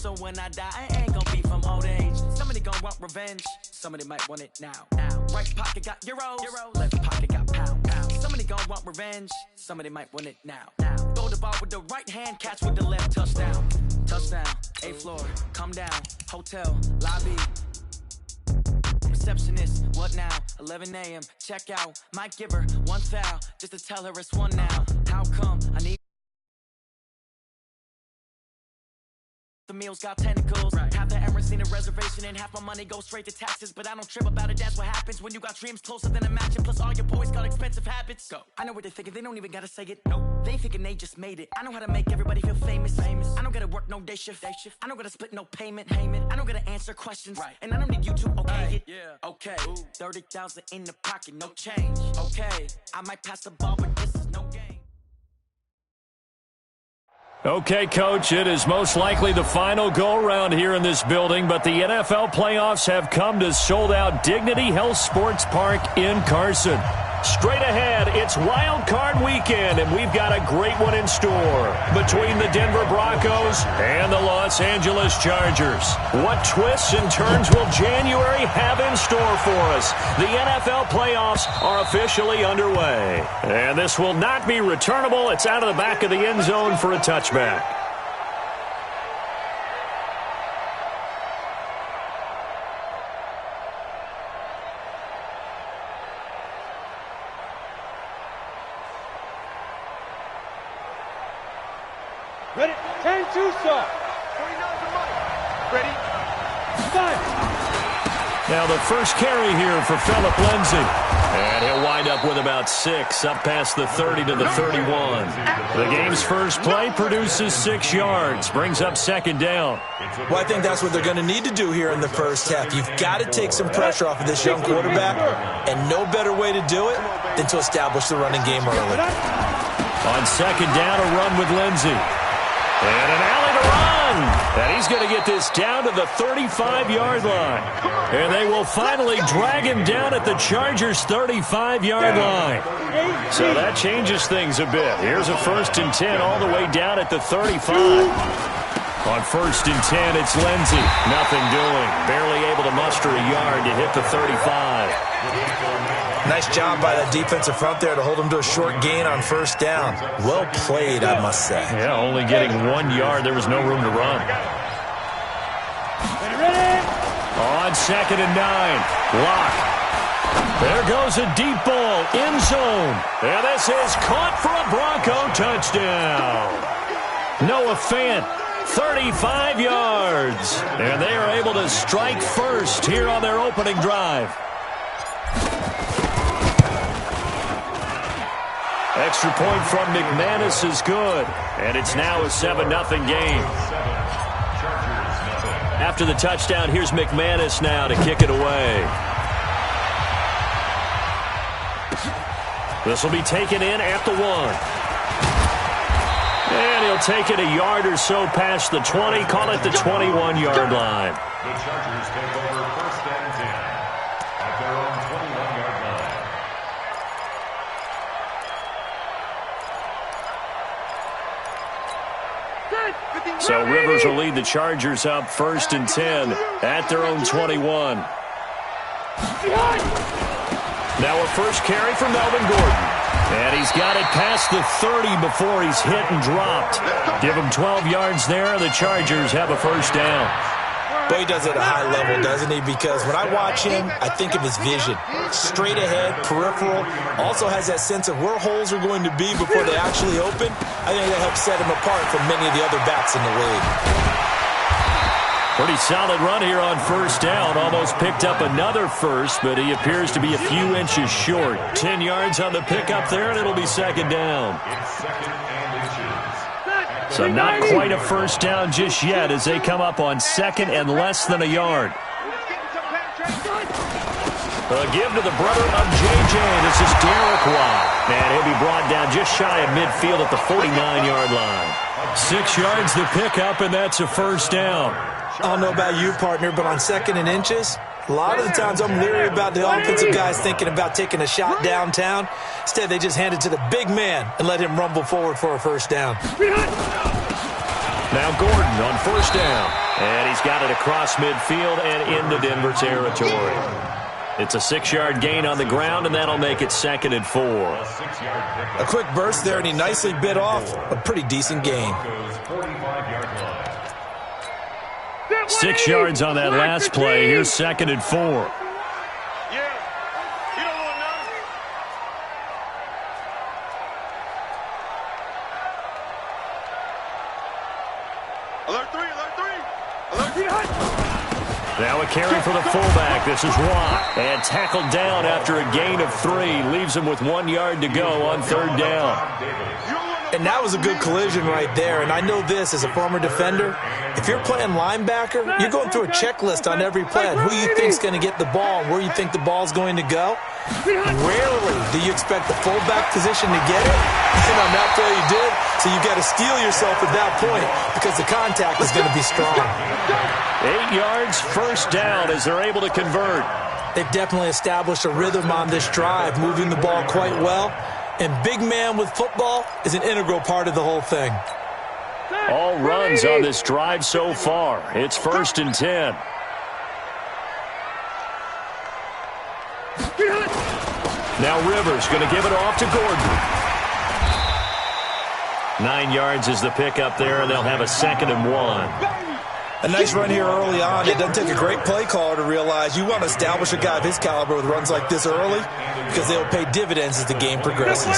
So when I die, I ain't gonna be from old age. Somebody gonna want revenge, somebody might want it now. Right pocket got euros, left pocket got pound. Somebody gonna want revenge, somebody might want it now. Throw the ball with the right hand, catch with the left, touchdown. Touchdown, 8th floor, come down, hotel, lobby. Receptionist, what now? 11 a.m., check out. Might give her one foul, just to tell her it's one now. How come I need the meals got tentacles? Half the Emirates need a reservation and half my money goes straight to taxes. But I don't trip about it, that's what happens when you got dreams closer than a match. And plus all your boys got expensive habits. Go. I know what they're thinking, they don't even gotta say it. Nope. They thinking they just made it. I know how to make everybody feel famous. I don't gotta work no day shift. I don't gotta split no payment. I don't gotta answer questions. And I don't need you to okay it. Okay. 30,000 in the pocket, no change. Okay. I might pass the ball, but this is no game. Okay, Coach, it is most likely the final go-around here in this building, but the NFL playoffs have come to sold-out Dignity Health Sports Park in Carson. Straight ahead, it's Wild Card Weekend, and we've got a great one in store between the Denver Broncos and the Los Angeles Chargers. What twists and turns will January have in store for us? The NFL playoffs are officially underway, and this will not be returnable. It's out of the back of the end zone for a touchback. Ready? 10-2 stop. 49 to Mike. Ready? Start. Now the first carry here for Phillip Lindsay. And he'll wind up with about 6, up past the 30 to the 31. The game's first play produces 6 yards, brings up second down. Well, I think that's what they're going to need to do here in the first half. You've got to take some pressure off of this young quarterback, and no better way to do it than to establish the running game early. On second down, a run with Lindsay. And an alley to run. And he's going to get this down to the 35-yard line. And they will finally drag him down at the Chargers' 35-yard line. So that changes things a bit. Here's a 1st and 10 all the way down at the 35. On 1st and 10, it's Lindsay. Nothing doing. Barely able to muster a yard to hit the 35. Nice job by that defensive front there to hold him to a short gain on 1st down. Well played, I must say. Yeah, only getting 1 yard. There was no room to run. On 2nd and 9, Lock. There goes a deep ball, end zone. And this is caught for a Bronco touchdown. Noah Fant, 35 yards. And they are able to strike first here on their opening drive. Extra point from McManus is good, and it's now a 7-0 game. After the touchdown, here's McManus now to kick it away. This will be taken in at the 1. And he'll take it a yard or so past the 20, call it the 21-yard line. The Chargers take over 1st and 10 at their own 21-yard line. So Rivers will lead the Chargers up 1st and 10 at their own 21. Now a first carry for Melvin Gordon. And he's got it past the 30 before he's hit and dropped. Give him 12 yards there. The Chargers have a 1st down. But he does it at a high level, doesn't he? Because when I watch him, I think of his vision. Straight ahead, peripheral. Also has that sense of where holes are going to be before they actually open. I think that helps set him apart from many of the other backs in the league. Pretty solid run here on 1st down. Almost picked up another first, but he appears to be a few inches short. 10 yards on the pickup there, and it'll be 2nd down. So not quite a 1st down just yet as they come up on 2nd and less than a yard. A give to the brother of J.J. This is Derek Watt. And he'll be brought down just shy of midfield at the 49-yard line. 6 yards the pickup, and that's a 1st down. I don't know about you, partner, but on 2nd and inches, a lot of the times I'm leery about the offensive guys thinking about taking a shot downtown. Instead, they just hand it to the big man and let him rumble forward for a 1st down. Now Gordon on first down. And he's got it across midfield and into Denver territory. It's a 6-yard gain on the ground, and that'll make it 2nd and 4. A quick burst there, and he nicely bit off a pretty decent gain. 6 yards on that last play. Here's 2nd and 4. Now a carry for the fullback. This is Watt. And tackled down after a gain of 3. Leaves him with 1 yard to go on 3rd down. And that was a good collision right there. And I know this as a former defender. If you're playing linebacker, you're going through a checklist on every play on who you think's going to get the ball and where you think the ball's going to go. Rarely do you expect the fullback position to get it. And on that play you did. So you got to steel yourself at that point because the contact is going to be strong. 8 yards, 1st down as they're able to convert. They've definitely established a rhythm on this drive, moving the ball quite well. And big man with football is an integral part of the whole thing. All runs on this drive so far. It's 1st and 10. Now Rivers going to give it off to Gordon. 9 yards is the pickup there, and they'll have a 2nd and 1. A nice run here early on. It doesn't take a great play caller to realize you want to establish a guy of his caliber with runs like this early because they'll pay dividends as the game progresses.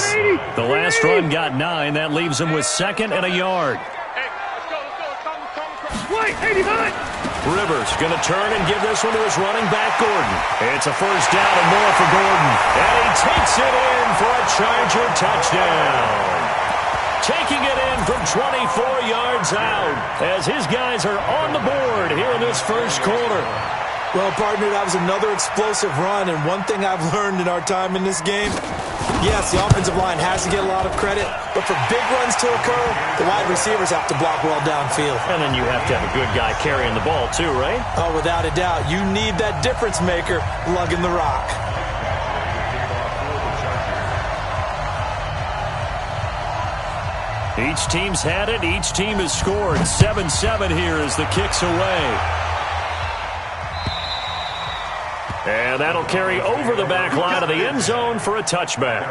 The last run got 9. That leaves him with 2nd and a yard. Rivers going to turn and give this one to his running back, Gordon. It's a 1st down and more for Gordon. And he takes it in for a Charger touchdown. Taking it in from 24 yards out as his guys are on the board here in this 1st quarter. Well, partner, that was another explosive run, and one thing I've learned in our time in this game, yes, the offensive line has to get a lot of credit, but for big runs to occur, the wide receivers have to block well downfield. And then you have to have a good guy carrying the ball too, right? Oh, without a doubt. You need that difference maker lugging the rock. Each team's had it. Each team has scored. 7-7 here as the kick's away. And that'll carry over the back line of the end zone for a touchback.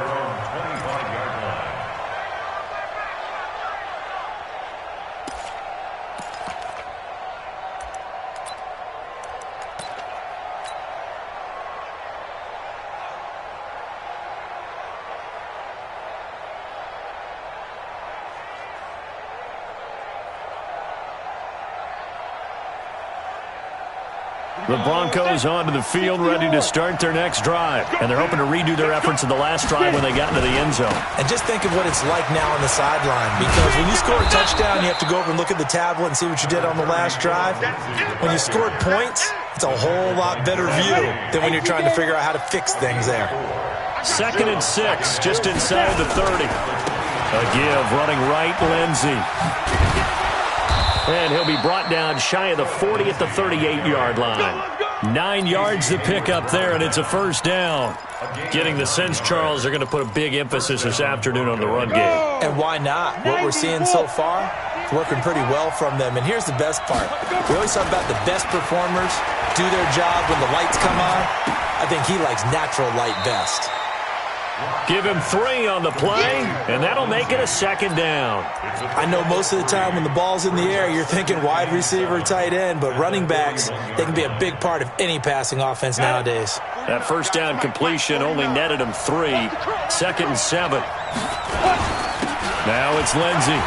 The Broncos onto the field, ready to start their next drive. And they're hoping to redo their efforts in the last drive when they got into the end zone. And just think of what it's like now on the sideline. Because when you score a touchdown, you have to go over and look at the tablet and see what you did on the last drive. When you scored points, it's a whole lot better view than when you're trying to figure out how to fix things there. 2nd and 6, just inside the 30. A give, running right, Lindsey. And he'll be brought down shy of the 40 at the 38-yard line. 9 yards to pick up there, and it's a 1st down. Getting the sense, Charles, they're going to put a big emphasis this afternoon on the run game. And why not? What we're seeing so far, it's working pretty well from them. And here's the best part. We always talk about the best performers do their job when the lights come on. I think he likes natural light best. Give him 3 on the play, and that'll make it a 2nd down. I know most of the time when the ball's in the air, you're thinking wide receiver, tight end, but running backs, they can be a big part of any passing offense nowadays. That 1st down completion only netted him 3. 2nd and 7. Now it's Lindsey.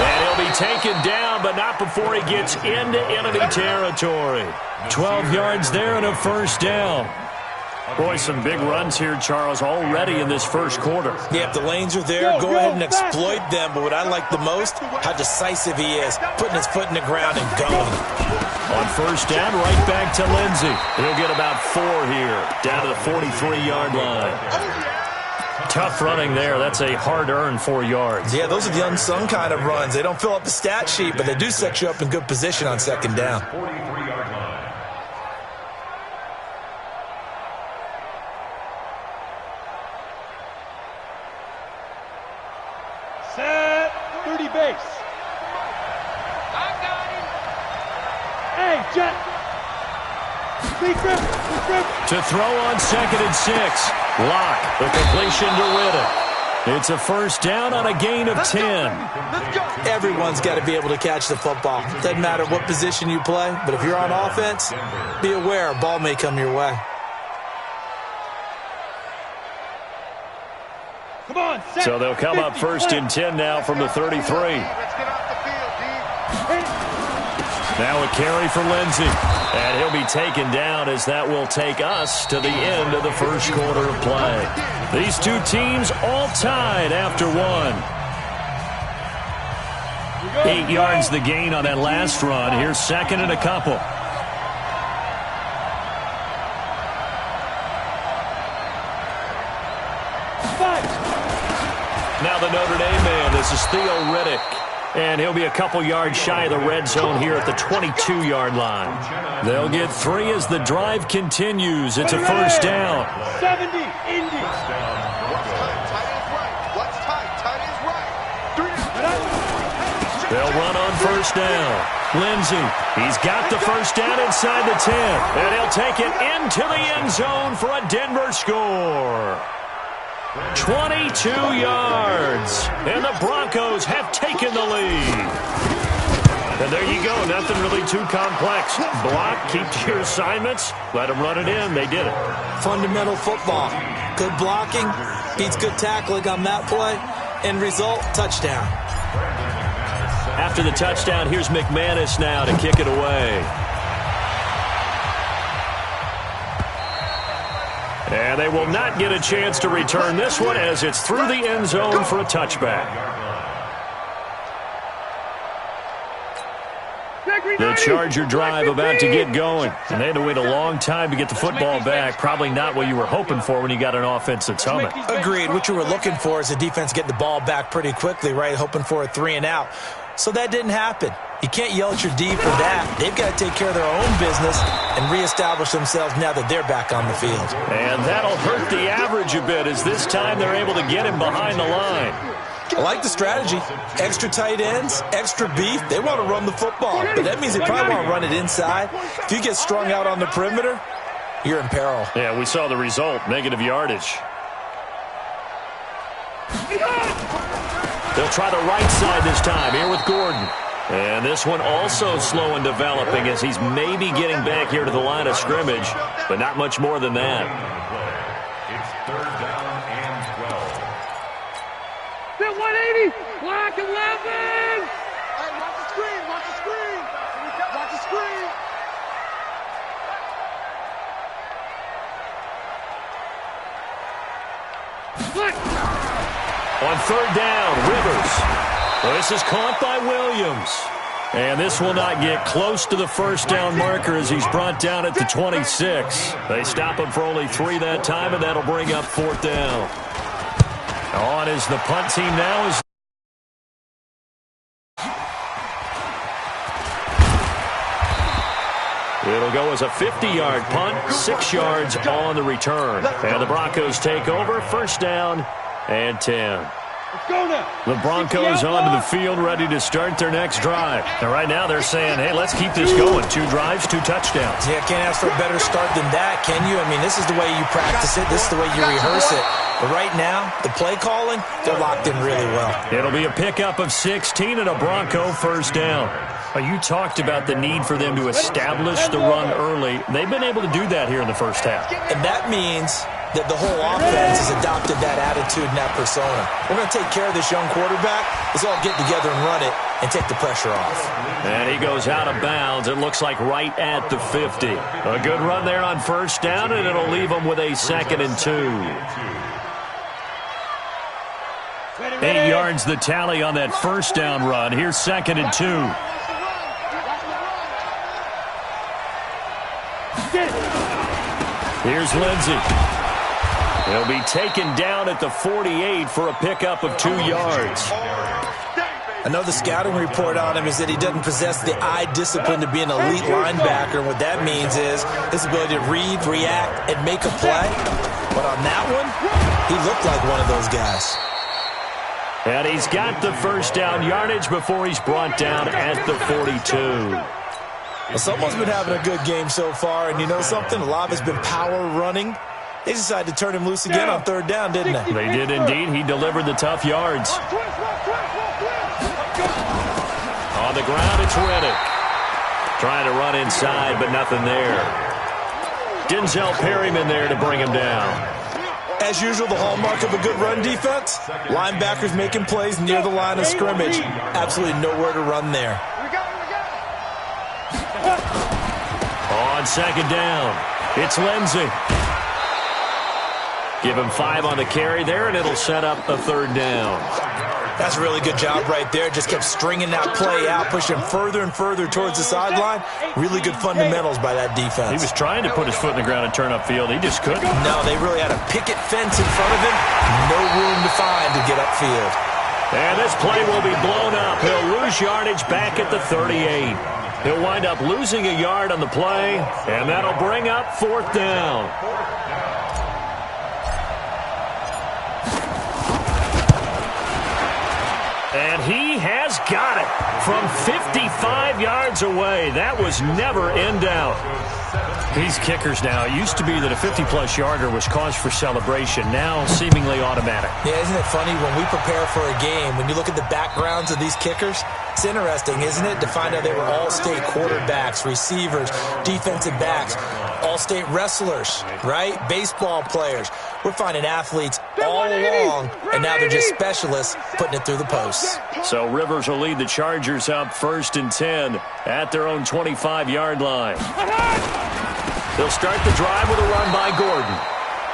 And he'll be taken down, but not before he gets into enemy territory. 12 yards there and a 1st down. Boy, some big runs here, Charles, already in this 1st quarter. Yeah, if the lanes are there, go ahead and exploit them. But what I like the most, how decisive he is, putting his foot in the ground and going. On 1st down, right back to Lindsey. He'll get about 4 here, down to the 43-yard line. Tough running there. That's a hard-earned 4 yards. Yeah, those are the unsung kind of runs. They don't fill up the stat sheet, but they do set you up in good position on 2nd down. 43-yard line. Set 30 base. Hey, Jet. To throw on 2nd and 6. Lock. The completion to Riddick. It's a first down on a gain of 10. Everyone's got to be able to catch the football. Doesn't matter what position you play, but if you're on offense, be aware a ball may come your way. Come on, set. So they'll come up 1st and 10 now from the 33. Let's get off the field, D. Now a carry for Lindsey. And he'll be taken down as that will take us to the end of the first quarter of play. These two teams all tied after one. 8 yards the gain on that last run. Here's 2nd and a couple. Now the Notre Dame man. This is Theo Riddick. And he'll be a couple yards shy of the red zone here at the 22-yard line. They'll get 3 as the drive continues. It's a first down. 70, Indy. They'll run on first down. Lindsey, he's got the first down inside the 10. And he'll take it into the end zone for a Denver score. 22 yards, and the Broncos have taken the lead. And there you go, nothing really too complex. Block, keep to your assignments, let them run it in. They did it. Fundamental football. Good blocking, beats good tackling on that play, end result, touchdown. After the touchdown, here's McManus now to kick it away. And they will not get a chance to return this one as it's through the end zone for a touchback. The Charger drive about to get going. And they had to wait a long time to get the football back. Probably not what you were hoping for when you got an offense that's humming. Agreed. What you were looking for is the defense getting the ball back pretty quickly, right? Hoping for a 3 and out. So that didn't happen. You can't yell at your D for that. They've got to take care of their own business and reestablish themselves now that they're back on the field. And that'll hurt the average a bit as this time they're able to get him behind the line. I like the strategy. Extra tight ends, extra beef. They want to run the football, but that means they probably want to run it inside. If you get strung out on the perimeter, you're in peril. Yeah, we saw the result, negative yardage. They'll try the right side this time, here with Gordon. And this one also slow in developing as he's maybe getting back here to the line of scrimmage, but not much more than that. It's 3rd down and 12. Hit 180. Block 11. Hey, watch the screen. Watch the screen. Watch the screen. On 3rd down, Rivers. Well, this is caught by Williams. And this will not get close to the first down marker as he's brought down at the 26. They stop him for only 3 that time, and that'll bring up 4th down. On is the punt team now. It'll go as a 50-yard punt, 6 yards on the return. And the Broncos take over, first down and 10. Let's go now. The Broncos onto the field, ready to start their next drive. And right now they're saying, hey, let's keep this going. 2 drives, 2 touchdowns. Yeah, can't ask for a better start than that, can you? I mean, this is the way you practice it. This is the way you rehearse it. But right now, the play calling, they're locked in really well. It'll be a pickup of 16 and a Bronco first down. You talked about the need for them to establish the run early. They've been able to do that here in the first half. And that means that the whole offense has adopted that attitude and that persona. We're going to take care of this young quarterback. Let's all get together and run it and take the pressure off. And he goes out of bounds. It looks like right at the 50. A good run there on first down, and it'll leave them with a 2nd and 2. 8 yards the tally on that first down run. Here's 2nd and 2. Here's Lindsey. He'll be taken down at the 48 for a pickup of 2 yards. I know the scouting report on him is that he doesn't possess the eye discipline to be an elite linebacker. And what that means is his ability to read, react, and make a play. But on that one, he looked like one of those guys. And he's got the first down yardage before he's brought down at the 42. Well, someone's been having a good game so far, and you know something? A lot of it's been power running. They decided to turn him loose again on third down, didn't they? They did indeed. He delivered the tough yards. On the ground, it's Riddick. Trying to run inside, but nothing there. Denzel Perryman there to bring him down. As usual, the hallmark of a good run defense, linebackers making plays near the line of scrimmage. Absolutely nowhere to run there. On second down, it's Lindsey. Give him 5 on the carry there, and it'll set up a third down. That's a really good job right there. Just kept stringing that play out, pushing further and further towards the sideline. Really good fundamentals by that defense. He was trying to put his foot in the ground and turn upfield. He just couldn't. No, they really had a picket fence in front of him. No room to find to get upfield. And this play will be blown up. He'll lose yardage back at the 38. He'll wind up losing a yard on the play, and that'll bring up fourth down. And he has got it from 55 yards away. That was never in doubt. These kickers now, it used to be that a 50-plus yarder was cause for celebration. Now seemingly automatic. Yeah, isn't it funny when we prepare for a game, when you look at the backgrounds of these kickers, it's interesting, isn't it, to find out they were all-state quarterbacks, receivers, defensive backs, all-state wrestlers, right? Baseball players. We're finding athletes all along, and now they're just specialists putting it through the posts. So Rivers will lead the Chargers up 1st and 10 at their own 25-yard line. They'll start the drive with a run by Gordon.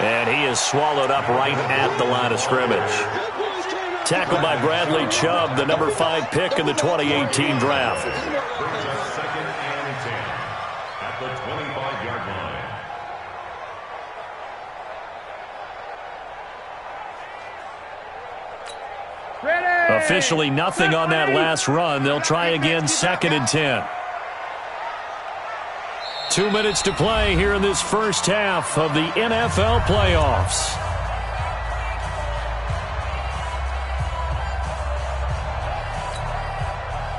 And he is swallowed up right at the line of scrimmage. Tackled by Bradley Chubb, the number 5 pick in the 2018 draft. Second and 10 at the 25-yard line. Officially nothing on that last run. They'll try again 2nd and 10. 2 minutes to play here in this first half of the NFL playoffs.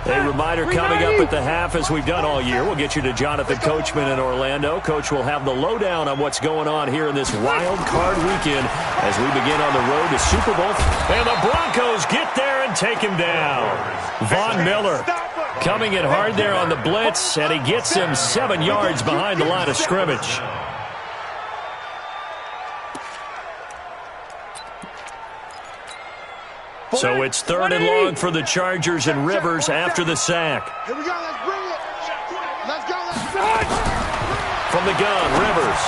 A reminder coming up at the half, as we've done all year. We'll get you to Jonathan Coachman in Orlando. Coach will have the lowdown on what's going on here in this wild card weekend as we begin on the road to Super Bowl. And the Broncos get there and take him down. Von Miller coming in hard there on the blitz, and he gets him 7 yards behind the line of scrimmage. So it's 3rd and long for the Chargers, and Rivers after the sack. Here we go, let's bring it. Let's go, let's go. From the gun, Rivers.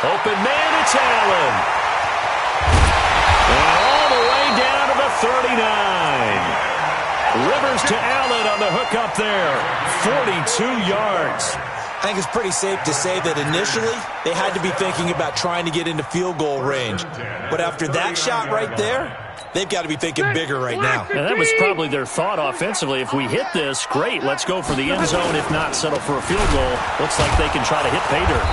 Open man, it's Allen. And all the way down to the 39. Rivers to Allen on the hook up there. 42 yards. I think it's pretty safe to say that initially they had to be thinking about trying to get into field goal range. But after that shot right there, they've got to be thinking bigger right now. And that was probably their thought offensively. If we hit this, great, let's go for the end zone. If not, settle for a field goal. Looks like they can try to hit pay dirt.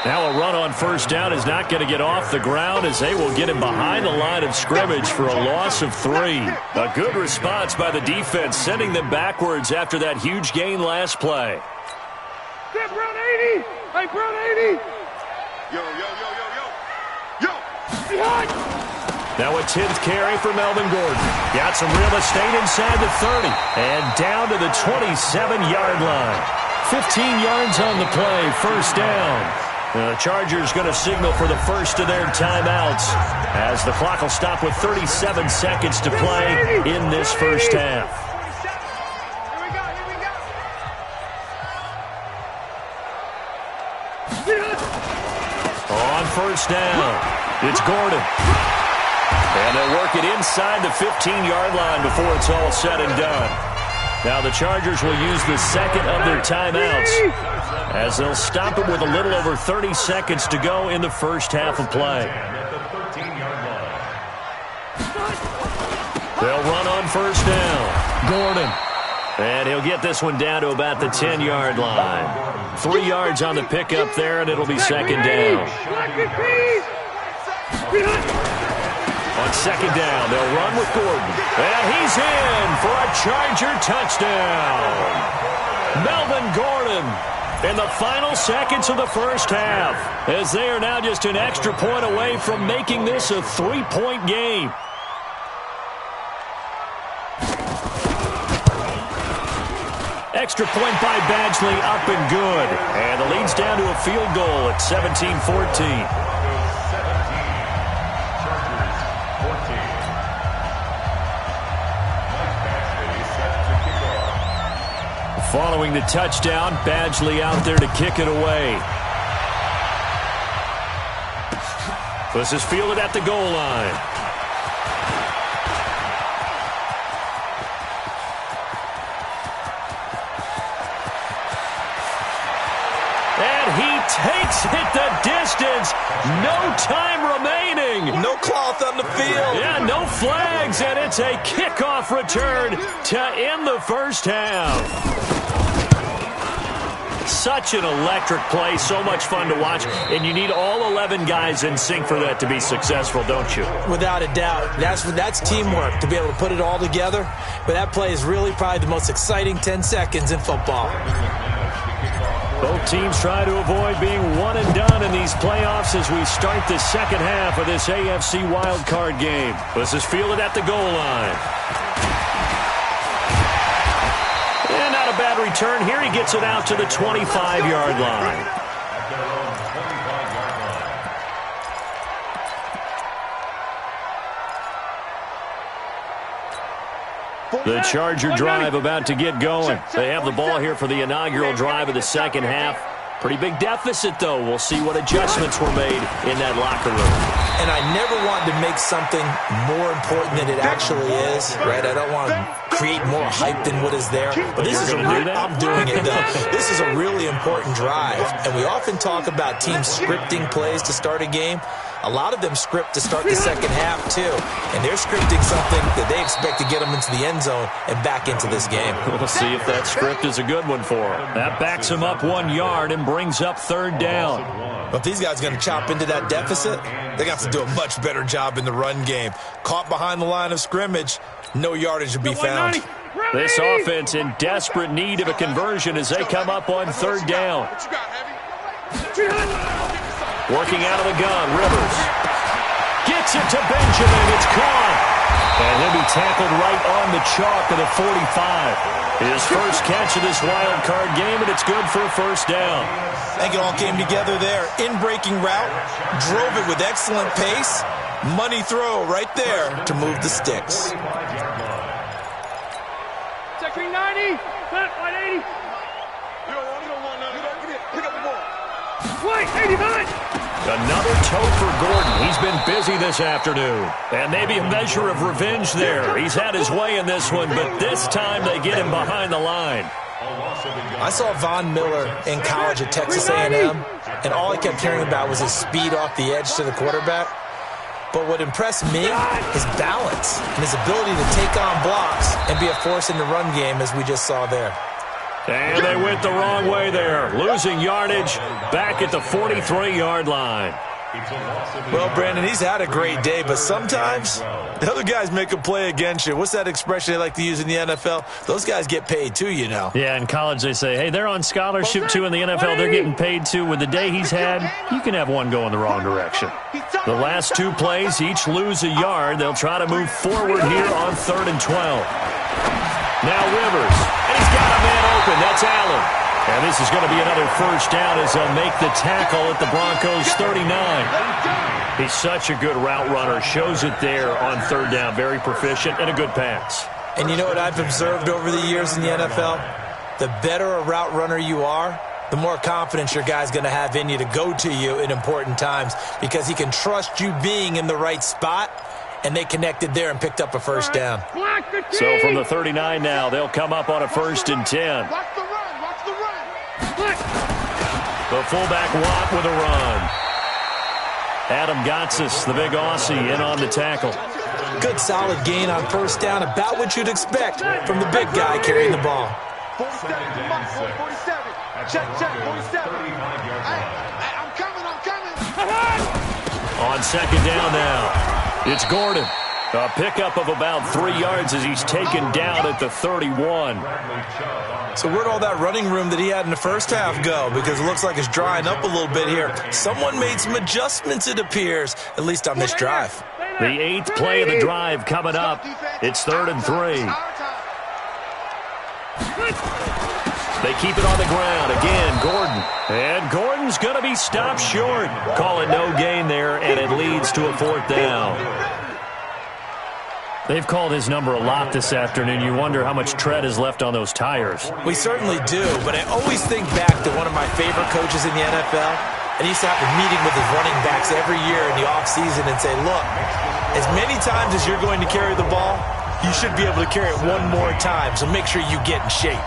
Now a run on first down is not going to get off the ground, as they will get him behind the line of scrimmage for a loss of 3. A good response by the defense, sending them backwards after that huge gain last play. Hey, Brown 80! Hey, Brown 80! Yo, yo, yo, yo, yo. Yo! Behind! Now a 10th carry for Melvin Gordon. Got some real estate inside the 30. And down to the 27-yard line. 15 yards on the play, first down. The Chargers going to signal for the first of their timeouts, as the clock will stop with 37 seconds to play in this first half. On first down, it's Gordon. And they'll work it inside the 15-yard line before it's all said and done. Now the Chargers will use the second of their timeouts, as they'll stop it with a little over 30 seconds to go in the first half of play. They'll run on first down. Gordon. And he'll get this one down to about the 10-yard line. 3 yards on the pickup there, and it'll be second down. On second down, they'll run with Gordon. And he's in for a Charger touchdown. Melvin Gordon going in the final seconds of the first half, as they are now just an extra point away from making this a 3-point game. Extra point by Badgley, up and good. And the lead's down to a field goal at 17-14. Following the touchdown, Badgley out there to kick it away. This is fielded at the goal line. And he takes it the distance. No time remaining. No cloth on the field. Yeah, no flags, and it's a kickoff return to end the first half. Such an electric play, so much fun to watch, and you need all 11 guys in sync for that to be successful, don't you? Without a doubt. That's teamwork, to be able to put it all together. But that play is really probably the most exciting 10 seconds in football. Both teams try to avoid being one and done in these playoffs as we start the second half of this AFC wildcard game. This is fielded at the goal line. And not a bad return here. He gets it out to the 25-yard line. The Charger drive about to get going. They have the ball here for the inaugural drive of the second half. Pretty big deficit, though. We'll see what adjustments were made in that locker room. And I never want to make something more important than it actually is, right? I don't want to create more hype than what is there. But this is I'm doing it, though. This is a really important drive. And we often talk about teams scripting plays to start a game. A lot of them script to start the second half, too. And they're scripting something that they expect to get them into the end zone and back into this game. We'll see if that script is a good one for them. That backs him up 1 yard and brings up third down. But if these guys are going to chop into that deficit, they're going to have to do a much better job in the run game. Caught behind the line of scrimmage, no yardage to be found. This offense in desperate need of a conversion as they come up on third down. Working out of the gun, Rivers. Gets it to Benjamin. It's caught. And he'll be tackled right on the chalk of the 45. His first catch of this wild card game, and it's good for a first down. I think it all came together there. In-breaking route. Drove it with excellent pace. Money throw right there to move the sticks. Check 390. Flat, 180. You don't want none. Pick up the ball. White, 89. Another toe for Gordon. He's been busy this afternoon. And maybe a measure of revenge there. He's had his way in this one, but this time they get him behind the line. I saw Von Miller in college at Texas A&M, and all I kept hearing about was his speed off the edge to the quarterback. But what impressed me, his balance and his ability to take on blocks and be a force in the run game, as we just saw there. And they went the wrong way there. Losing yardage back at the 43-yard line. Well, Brandon, he's had a great day, but sometimes the other guys make a play against you. What's that expression they like to use in the NFL? Those guys get paid too, you know. Yeah, in college they say, hey, they're on scholarship too. In the NFL, they're getting paid too. With the day he's had, you can have one go in the wrong direction. The last two plays each lose a yard. They'll try to move forward here on 3rd and 12. Now Rivers, and he's got a man open. That's Allen. And this is going to be another first down as they'll make the tackle at the Broncos 39. He's such a good route runner. Shows it there on 3rd down. Very proficient and a good pass. And you know what I've observed over the years in the NFL? The better a route runner you are, the more confidence your guy's going to have in you to go to you in important times because he can trust you being in the right spot. And they connected there and picked up a first down. So from the 39 now, they'll come up on a 1st and 10. Watch the run. Watch the run. The fullback Watt with a run. Adam Gotsis, the big Aussie, in on the tackle. Good solid gain on first down, about what you'd expect from the big guy carrying the ball. 47. Check, 47. Hey, I'm coming. On 2nd down now, it's Gordon. A pickup of about 3 yards as he's taken down at the 31. So where'd all that running room that he had in the first half go? Because it looks like it's drying up a little bit here. Someone made some adjustments, it appears, at least on this drive. The 8th play of the drive coming up. It's 3rd and 3. They keep it on the ground. Again, Gordon. And Gordon's going to be stopped short. Call it no gain there, and it leads to a 4th down. They've called his number a lot this afternoon. You wonder how much tread is left on those tires. We certainly do, but I always think back to one of my favorite coaches in the NFL, and he used to have a meeting with his running backs every year in the offseason and say, look, as many times as you're going to carry the ball, you should be able to carry it one more time, so make sure you get in shape.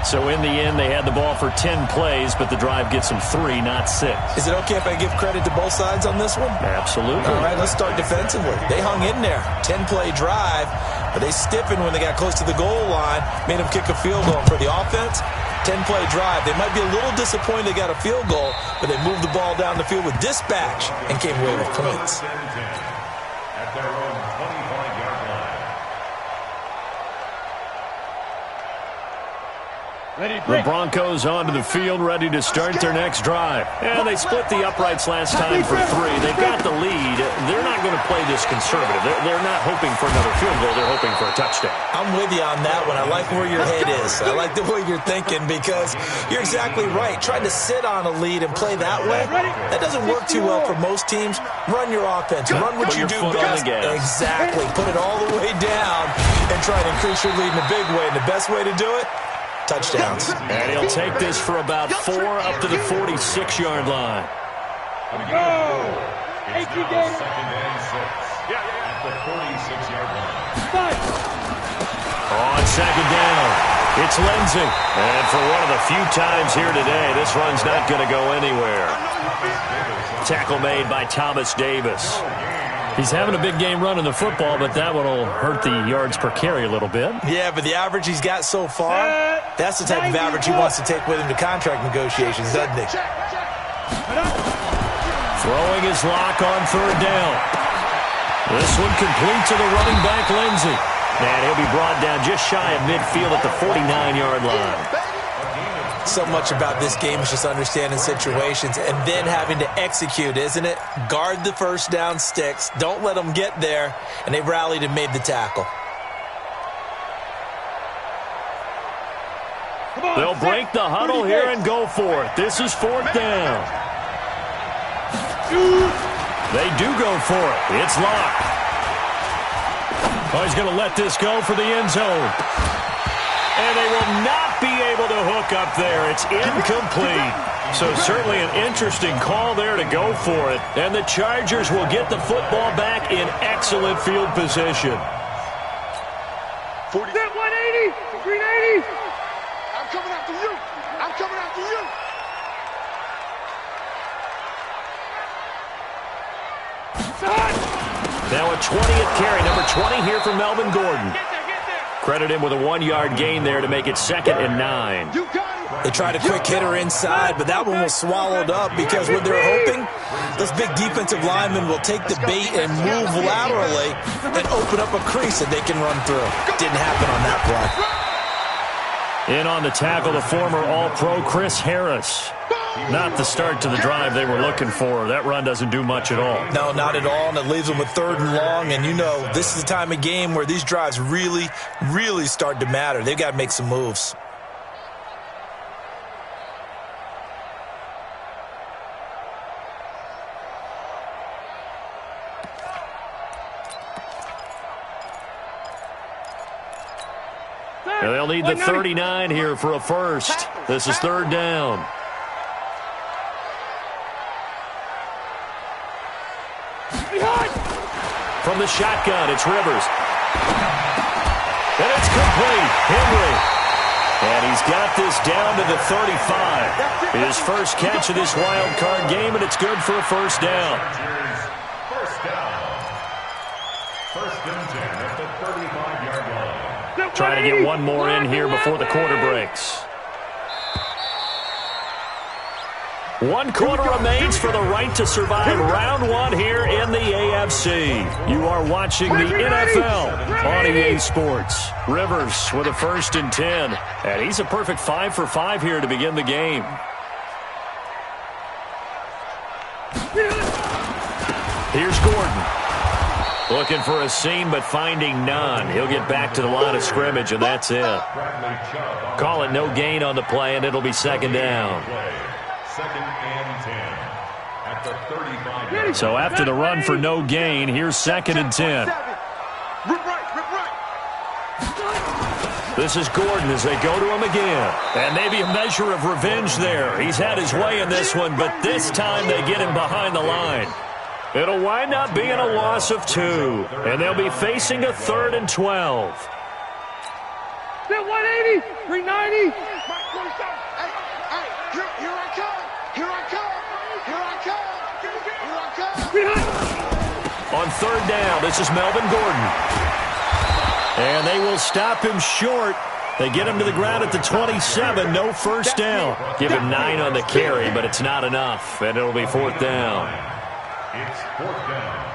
So in the end, they had the ball for 10 plays, but the drive gets them 3, not 6. Is it okay if I give credit to both sides on this one? Absolutely. All right, let's start defensively. They hung in there. 10-play drive, but they stiffened when they got close to the goal line, made them kick a field goal. For the offense, 10-play drive. They might be a little disappointed they got a field goal, but they moved the ball down the field with dispatch and came away with points. At their own 25-yard line. The Broncos onto the field, ready to start their next drive. And they split the uprights last time for 3. They've got the lead. They're not going to play this conservative. They're not hoping for another field goal. They're hoping for a touchdown. I'm with you on that one. I like where your head is. I like the way you're thinking because you're exactly right. Trying to sit on a lead and play that way, that doesn't work too well for most teams. Run your offense. Run what you do best. Exactly. Put it all the way down and try to increase your lead in a big way. And the best way to do it, touchdowns. And he'll take this for about 4 up to the 46-yard line. Go! It's now 2nd and 6 at the 46-yard line. On 2nd down, it's Lindsey. And for one of the few times here today, this run's not going to go anywhere. Tackle made by Thomas Davis. He's having a big game running the football, but that one will hurt the yards per carry a little bit. Yeah, but the average he's got so far, that's the type of average he wants to take with him to contract negotiations, doesn't he? Throwing his lock on 3rd down. This one complete to the running back, Lindsey. And he'll be brought down just shy of midfield at the 49-yard line. So much about this game is just understanding situations and then having to execute, isn't it? Guard the first down sticks. Don't let them get there. And they rallied and made the tackle. They'll break the huddle here and go for it. This is 4th down. They do go for it. It's locked. Oh, he's going to let this go for the end zone. And they will not be able to hook up there. It's incomplete. So certainly an interesting call there to go for it. And the Chargers will get the football back in excellent field position. 180, 380. I'm coming after you. I'm coming after you. Now a 20th carry, number 20 here for Melvin Gordon. Credit him with a 1-yard gain there to make it 2nd and 9. They tried a quick hitter inside, but that one was swallowed up because what they're hoping, those big defensive linemen will take the bait and move laterally and open up a crease that they can run through. Didn't happen on that play. In on the tackle, the former All-Pro Chris Harris. Not the start to the drive they were looking for. That run doesn't do much at all. No, not at all, and it leaves them with 3rd and long. And you know, this is the time of game where these drives really, really start to matter. They've got to make some moves. They'll need the 39 here for a first. This is 3rd down. From the shotgun, it's Rivers. And it's complete. Henry. And he's got this down to the 35. His first catch of this wild card game, and it's good for a first down. First down. 1st and 10 at the 35-yard line. Trying to get one more in here before the quarter breaks. 1 quarter remains for the right to survive round 1 here in the AFC. You are watching the NFL on EA Sports. Rivers with a 1st and 10. And he's a perfect 5 for 5 here to begin the game. Here's Gordon. Looking for a seam, but finding none. He'll get back to the line of scrimmage, and that's it. Call it no gain on the play, and it'll be 2nd down. 2nd and 10 at the 35. So after the run for no gain, here's 2nd and 10. This is Gordon as they go to him again. And maybe a measure of revenge there. He's had his way in this one, but this time they get him behind the line. It'll wind up being a loss of 2, and they'll be facing a 3rd and 12. 180, 390. Here I come. Here I come. Here I come. Here I come. On 3rd down, this is Melvin Gordon. And they will stop him short. They get him to the ground at the 27, no 1st down. Give him 9 on the carry, but it's not enough, and it'll be 4th down. It's 4th down.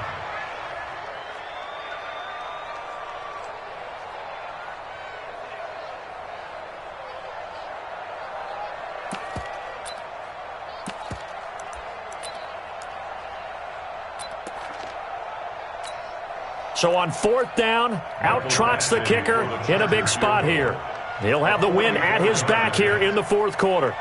So on 4th down, out trots the kicker in a big spot here. He'll have the win at his back here in the 4th quarter.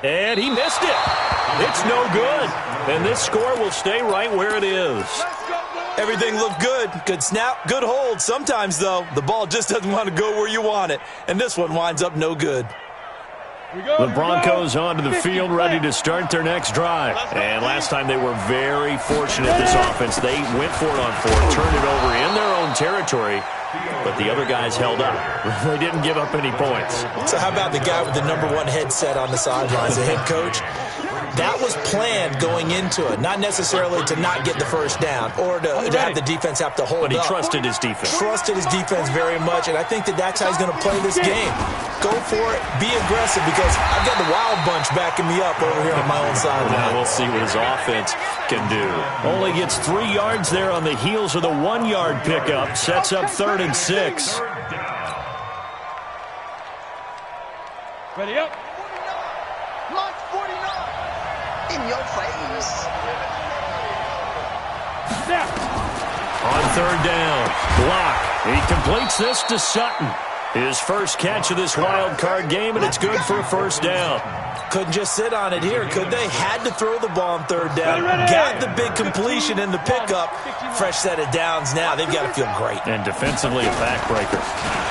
And he missed it. It's no good. And this score will stay right where it is. Everything looked good. Good snap, good hold. Sometimes, though, the ball just doesn't want to go where you want it. And this one winds up no good. The Broncos onto the field ready to start their next drive. And last time they were very fortunate, this offense. They went for it on 4th, turned it over in their own territory, but the other guys held up. They didn't give up any points. So how about the guy with the #1 headset on the sidelines, the head coach? That was planned going into it, not necessarily to not get the 1st down or to have the defense have to hold up. But he trusted his defense. Trusted his defense very much, and I think that's how he's going to play this game. Go for it, be aggressive, because I've got the wild bunch backing me up over here on my own sideline. Now we'll see what his offense can do. Only gets 3 yards there on the heels of the 1-yard pickup. Sets up 3rd and 6. Ready up. Launch 49. In your face. Snap. On 3rd down, block. He completes this to Sutton. His first catch of this wild card game, and it's good for a 1st down. Couldn't just sit on it here, could they? Had to throw the ball on 3rd down. Got the big completion in the pickup. Fresh set of downs now. They've got to feel great. And defensively, a backbreaker.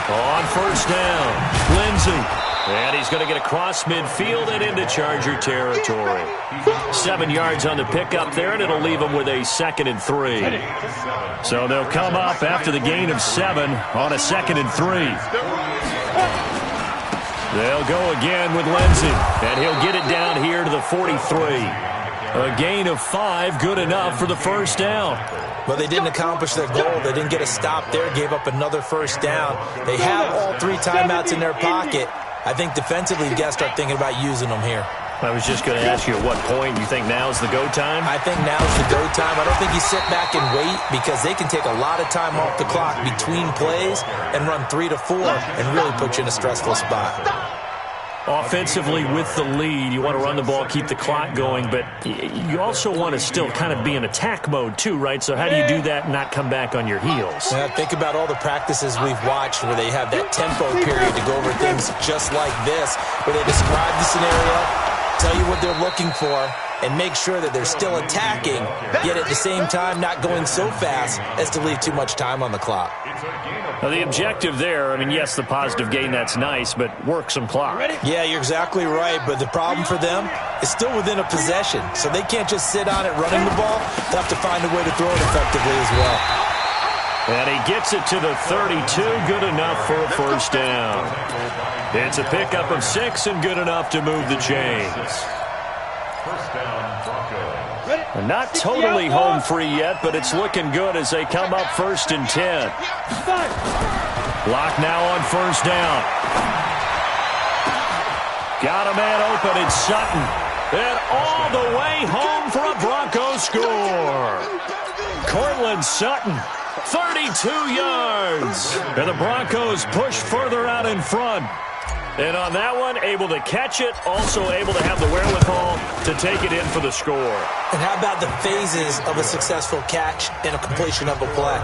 On 1st down, Lindsey. And he's going to get across midfield and into Charger territory. 7 yards on the pickup there, and it'll leave him with a 2nd and 3. So they'll come up after the gain of 7 on a 2nd and 3. They'll go again with Lindsey, and he'll get it down here to the 43. A gain of 5, good enough for the 1st down. Well, they didn't accomplish their goal. They didn't get a stop there, gave up another 1st down. They have all 3 timeouts in their pocket. I think defensively, you've got to start thinking about using them here. I was just going to ask you at what point you think now's the go time? I think now's the go time. I don't think you sit back and wait, because they can take a lot of time off the clock between plays and run 3 to 4 and really put you in a stressful spot. Offensively, with the lead, you want to run the ball, keep the clock going, but you also want to still kind of be in attack mode too, right? So how do you do that and not come back on your heels? Yeah, think about all the practices we've watched where they have that tempo period to go over things just like this, where they describe the scenario, tell you what they're looking for, and make sure that they're still attacking, yet at the same time not going so fast as to leave too much time on the clock. Now, the objective there, I mean, yes, the positive gain, that's nice, but work some clock. Yeah, you're exactly right, but the problem for them is still within a possession, so they can't just sit on it running the ball. They'll have to find a way to throw it effectively as well. And he gets it to the 32, good enough for a 1st down. It's a pickup of 6 and good enough to move the chains. 1st down, Broncos. And not totally home free yet, but it's looking good as they come up 1st and 10. Clock now on first down. Got a man open. It's Sutton. And all the way home for a Broncos score. Cortland Sutton, 32 yards. And the Broncos push further out in front. And on that one, able to catch it, also able to have the wherewithal to take it in for the score. And how about the phases of a successful catch and a completion of a play?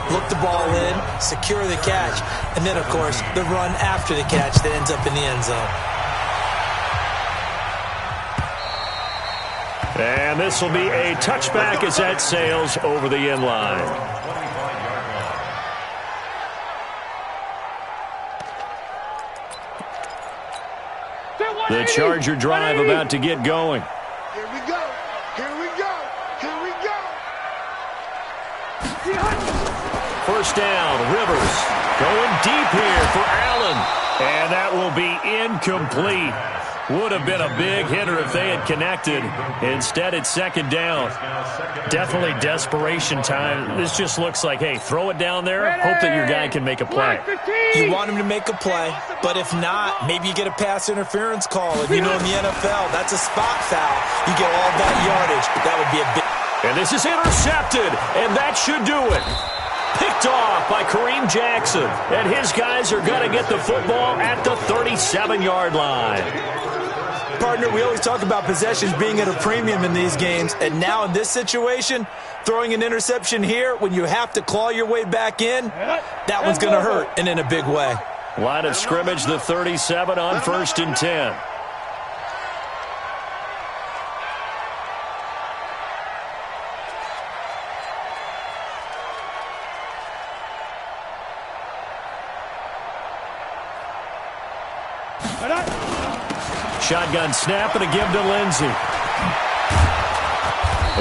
Look the ball in, secure the catch, and then, of course, the run after the catch that ends up in the end zone. And this will be a touchback as that sails over the end line. The Charger drive about to get going. Here we go. Here we go. Here we go. First down, Rivers going deep here for Allen. And that will be incomplete. Would have been a big hitter if they had connected. Instead, it's second down. Definitely desperation time. This just looks like, hey, throw it down there. Hope that your guy can make a play. You want him to make a play, but if not, maybe you get a pass interference call. And you know in the NFL, that's a spot foul. You get all that yardage. That would be a big... And this is intercepted, and that should do it. Picked off by Kareem Jackson. And his guys are going to get the football at the 37-yard line. Partner, we always talk about possessions being at a premium in these games, and now in this situation, throwing an interception here when you have to claw your way back in, that one's going to hurt, and in a big way. Line of scrimmage, the 37 on 1st and 10. Shotgun snap and a give to Lindsey.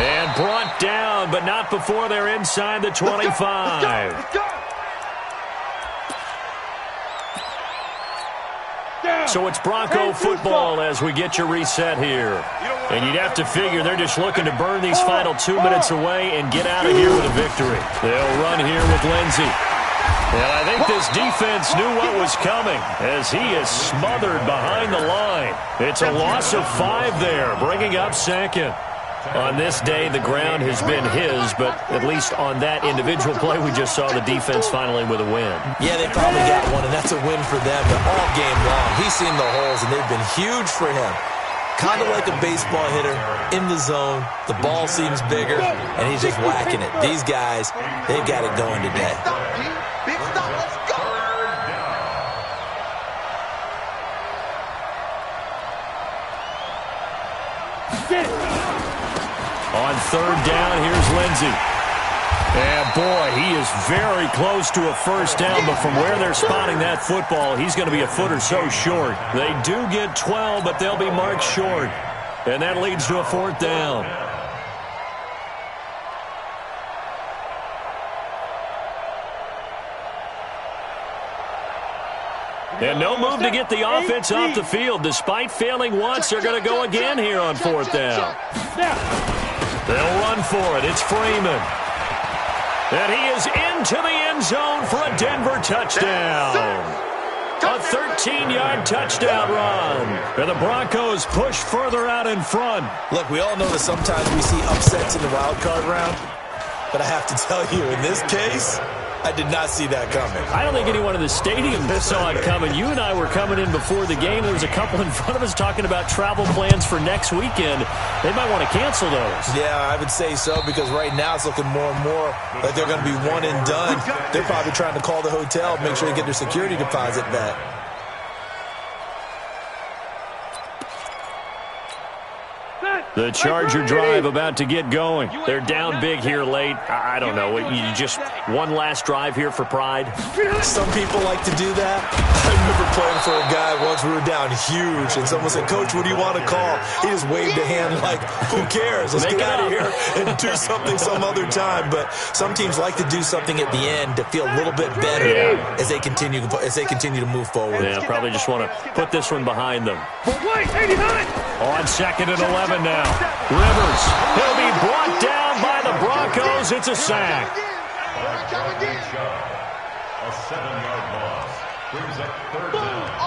And brought down, but not before they're inside the 25. So it's Bronco football as we get your reset here. And you'd have to figure they're just looking to burn these final 2 minutes away and get out of here with a victory. They'll run here with Lindsey. And I think this defense knew what was coming as he is smothered behind the line. It's a loss of 5 there, bringing up second. On this day, the ground has been his, but at least on that individual play, we just saw the defense finally with a win. Yeah, they probably got one, and that's a win for them. But all game long, he's seen the holes, and they've been huge for him. Kind of like a baseball hitter in the zone. The ball seems bigger, and he's just whacking it. These guys, they've got it going today. Big stop, let's go. On 3rd down, here's Lindsey. And boy, he is very close to a first down, but from where they're spotting that football, he's going to be a foot or so short. They do get 12, but they'll be marked short. And that leads to a 4th down. And no move to get the offense off the field. Despite failing once, they're going to go again here on 4th down. They'll run for it. It's Freeman. And he is into the end zone for a Denver touchdown. A 13-yard touchdown run. And the Broncos push further out in front. Look, we all know that sometimes we see upsets in the wild card round. But I have to tell you, in this case, I did not see that coming. I don't think anyone in the stadium saw it coming. You and I were coming in before the game. There was a couple in front of us talking about travel plans for next weekend. They might want to cancel those. Yeah, I would say so, because right now it's looking more and more like they're going to be one and done. They're probably trying to call the hotel, make sure they get their security deposit back. The Charger drive about to get going. They're down big here late. I don't know. You just one last drive here for pride? Some people like to do that. I remember playing for a guy once. We were down huge, and someone said, "Coach, what do you want to call?" He just waved a hand like, who cares? Let's get out of here and do something some other time. But some teams like to do something at the end to feel a little bit better as they continue to move forward. Yeah, probably just want to put this one behind them. On 2nd and 11 now. Rivers, he'll be brought down by the Broncos. It's a sack. A 7-yard loss brings up third down.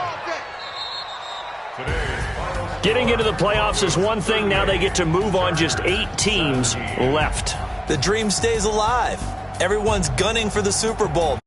Today's final score. Getting into the playoffs is one thing. Now they get to move on. Just 8 teams left. The dream stays alive. Everyone's gunning for the Super Bowl.